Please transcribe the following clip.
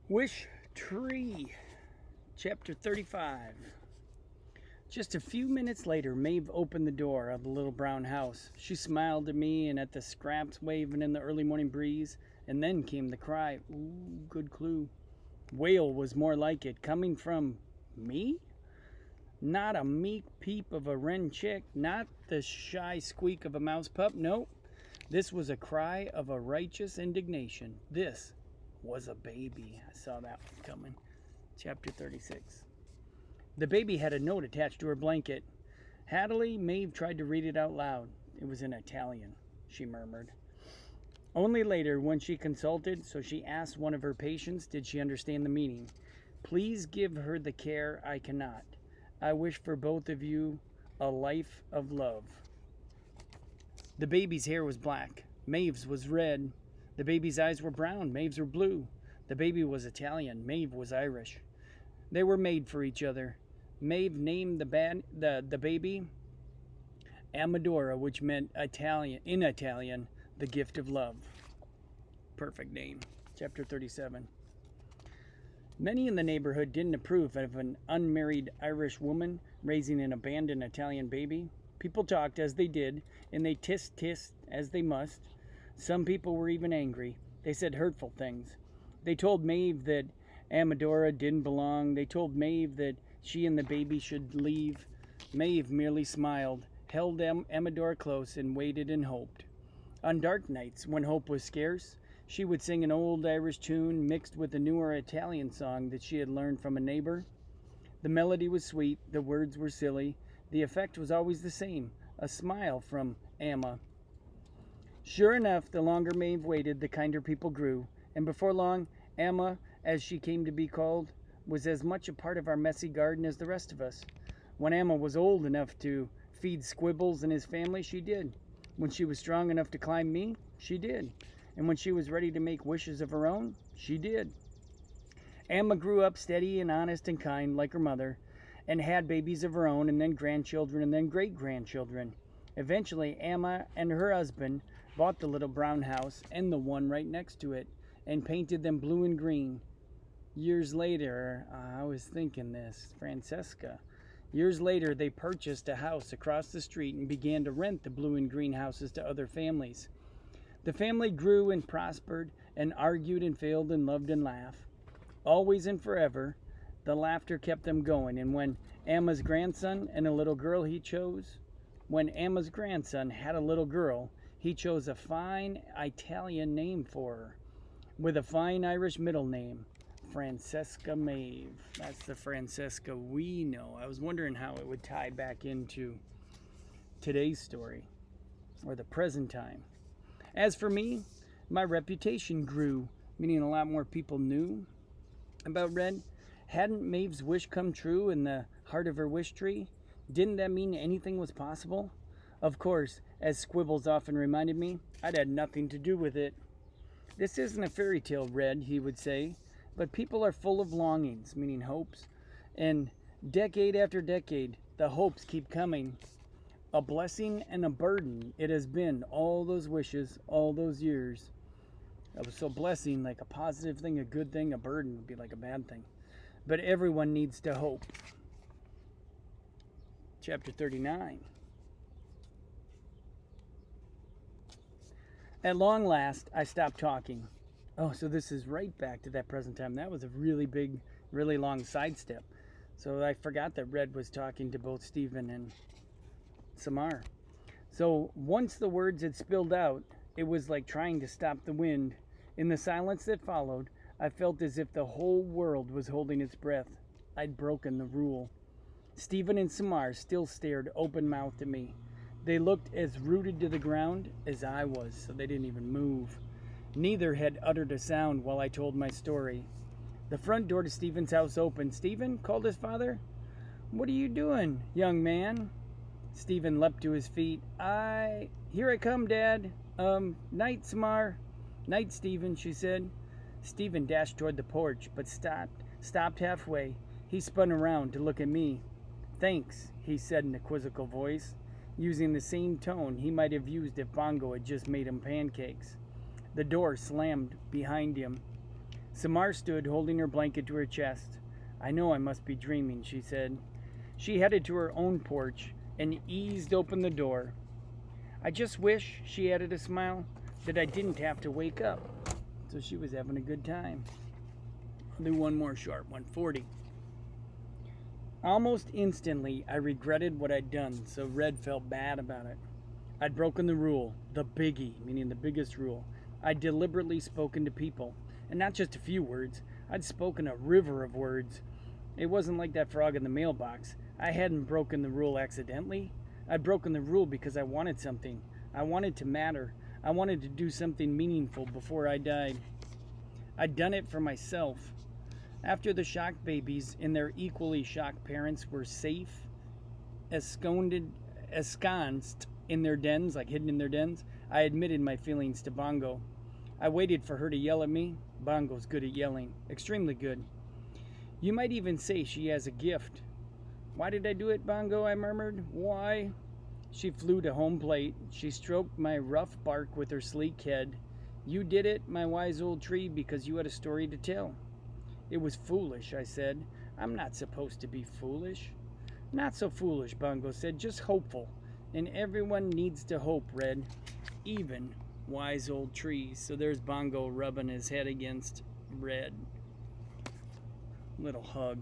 Wishtree, Chapter 35. Just a few minutes later, Maeve opened the door of the little brown house. She smiled at me and at the scraps waving in the early morning breeze, and then came the cry. Ooh, good clue. Wail was more like it, coming from me? Not a meek peep of a wren chick, not the shy squeak of a mouse pup, no. This was a cry of a righteous indignation. This was a baby. I saw that one coming. Chapter 36. The baby had a note attached to her blanket. Happily, Maeve tried to read it out loud. It was in Italian, she murmured. Only later, when she consulted, so she asked one of her patients, did she understand the meaning. Please give her the care I cannot. I wish for both of you a life of love. The baby's hair was black. Maeve's was red. The baby's eyes were brown. Maeve's were blue. The baby was Italian. Maeve was Irish. They were made for each other. Maeve named the baby Amadora, which meant in Italian, the gift of love. Perfect name. Chapter 37. Many in the neighborhood didn't approve of an unmarried Irish woman raising an abandoned Italian baby. People talked as they did, and they tissed as they must. Some people were even angry. They said hurtful things. They told Maeve that Amadora didn't belong. They told Maeve that she and the baby should leave. Maeve merely smiled, held Amadora close, and waited and hoped. On dark nights, when hope was scarce, she would sing an old Irish tune mixed with a newer Italian song that she had learned from a neighbor. The melody was sweet, the words were silly. The effect was always the same, a smile from Amma. Sure enough, the longer Maeve waited, the kinder people grew, and before long, Amma, as she came to be called, was as much a part of our messy garden as the rest of us. When Amma was old enough to feed Squibbles and his family, she did. When she was strong enough to climb me, she did. And when she was ready to make wishes of her own, she did. Amma grew up steady and honest and kind, like her mother, and had babies of her own, and then grandchildren, and then great-grandchildren. Eventually, Amma and her husband bought the little brown house and the one right next to it, and painted them blue and green. Years later, I was thinking this, Francesca. Years later, they purchased a house across the street and began to rent the blue and green houses to other families. The family grew and prospered and argued and failed and loved and laughed. Always and forever, the laughter kept them going. And when Amma's grandson and a little girl when Amma's grandson had a little girl, he chose a fine Italian name for her, with a fine Irish middle name, Francesca Maeve. That's the Francesca we know. I was wondering how it would tie back into today's story, or the present time. As for me, my reputation grew, meaning a lot more people knew about Red. Hadn't Maeve's wish come true in the heart of her wish tree? Didn't that mean anything was possible? Of course, as Squibbles often reminded me, I'd had nothing to do with it. This isn't a fairy tale, Red, he would say, but people are full of longings, meaning hopes, and decade after decade, the hopes keep coming. A blessing and a burden it has been, all those wishes, all those years. So blessing, like a positive thing, a good thing, a burden would be like a bad thing. But everyone needs to hope. Chapter 39. At long last, I stopped talking. Oh, so this is right back to that present time. That was a really big, really long sidestep. So I forgot that Red was talking to both Stephen and Samar. So once the words had spilled out, it was like trying to stop the wind. In the silence that followed, I felt as if the whole world was holding its breath. I'd broken the rule. Stephen and Samar still stared open-mouthed at me. They looked as rooted to the ground as I was, so they didn't even move. Neither had uttered a sound while I told my story. The front door to Stephen's house opened. "Stephen," called his father. "What are you doing, young man?" Stephen leapt to his feet. Here I come, Dad. Night, Samar." "Night, Stephen," she said. Stephen dashed toward the porch, but stopped halfway. He spun around to look at me. "Thanks," he said in a quizzical voice, using the same tone he might have used if Bongo had just made him pancakes. The door slammed behind him. Samar stood holding her blanket to her chest. I know I must be dreaming, she said. She headed to her own porch and eased open the door. I just wish, she added a smile, that I didn't have to wake up. So she was having a good time. I'll do one more short, 140. Almost instantly, I regretted what I'd done, so Red felt bad about it. I'd broken the rule, the biggie, meaning the biggest rule. I'd deliberately spoken to people, and not just a few words. I'd spoken a river of words. It wasn't like that frog in the mailbox. I hadn't broken the rule accidentally. I'd broken the rule because I wanted something. I wanted to matter. I wanted to do something meaningful before I died. I'd done it for myself. After the shocked babies and their equally shocked parents were safe, ensconced in their dens, like hidden in their dens, I admitted my feelings to Bongo. I waited for her to yell at me. Bongo's good at yelling, extremely good. You might even say she has a gift. Why did I do it, Bongo? I murmured. Why? She flew to home plate. She stroked my rough bark with her sleek head. You did it, my wise old tree, because you had a story to tell. It was foolish, I said. I'm not supposed to be foolish. Not so foolish, Bongo said, just hopeful. And everyone needs to hope, Red. Even wise old trees. So there's Bongo rubbing his head against Red. Little hug.